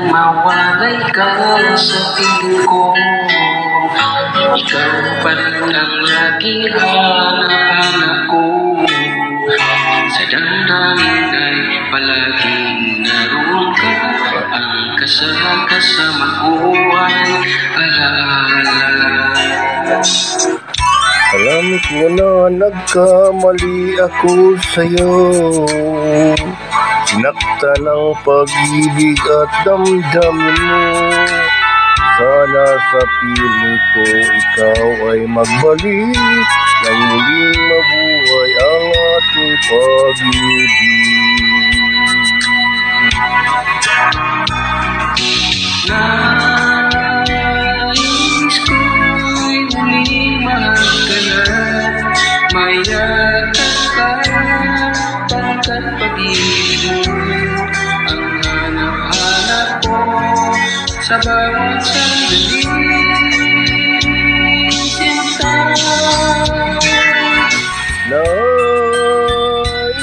Mawalay ka sa piling ko, ikaw pa rin ang laging hanap-hanap ko. Sa damdamin ay palaging naroon ka, ang kasama ko ay alaala. Alam ko na nagkamali ako sa'yo, sinaktan ang pag-ibig at damdamin mo. Sana sa piling ko ikaw ay magbalik, nang muling mabuhay ang ating pag-ibig. Nais ko'y muling mahal ka na, mayakap ka, pagkat pag-ibig mo ang hanap-hanap ko sa bawat sandali. Sinta, nais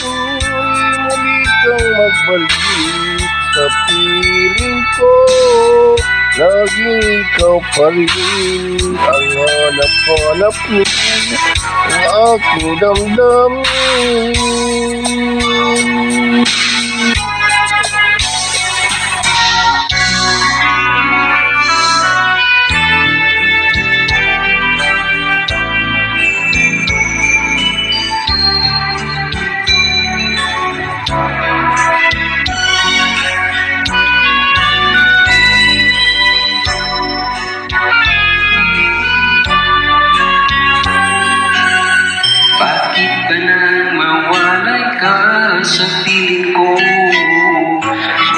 ko'y muli kang magbalik sa piling ko, laging ikaw pa rin ang hanap-hanap mo, ang aking damdamin. sa piling ko,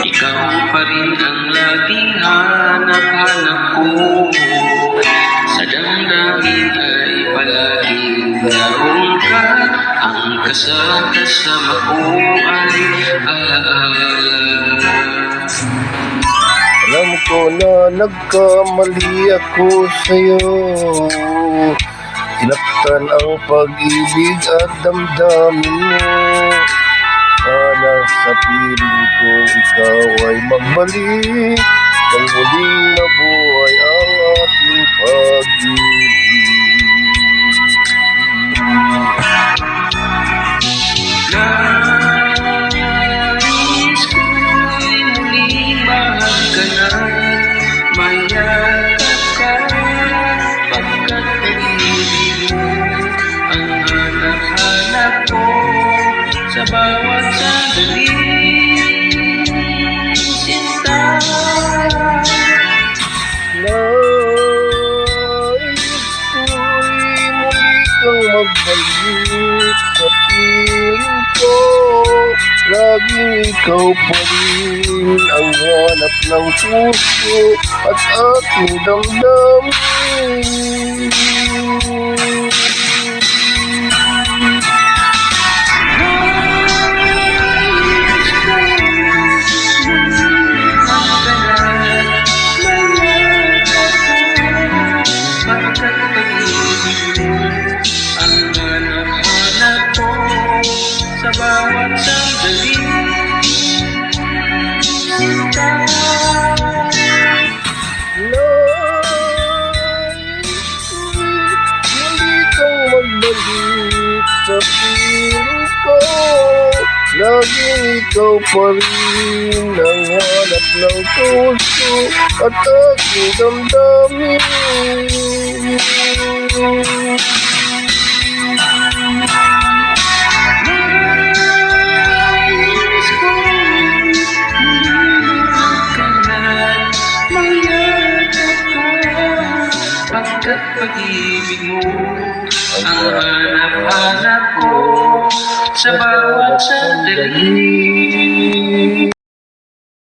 ikaw pa rin ang laging hanap-hanap ko. Sa damdamin ay palaging naroon ka, ang kasama ko ay alaala. Alam ko na nagkamali ako sa'yo, sinaktan ang pag-ibig at damdamin mo. Sana sa piling ko ikaw ay magbalik, nang muling mabuhay ang ating pag-ibig. Nais ko'y muling mahal ka na, mayakap ka, pagkat pag-ibig mo ang hanap-hanap ko sa bawat sandali. Sinta, nais ko'y muli kang magbalik sa piling ko, laging ikaw pa rin ang hanap ng puso at aking damdamin. sa bawat sandali. Sinta, nais ko'y muli kang magbalik sa piling ko, laging ikaw pa rin ang hanap ng puso at aking damdamin. pag-ibig mo. Ang hanap-hanap ko sa bawat sandali.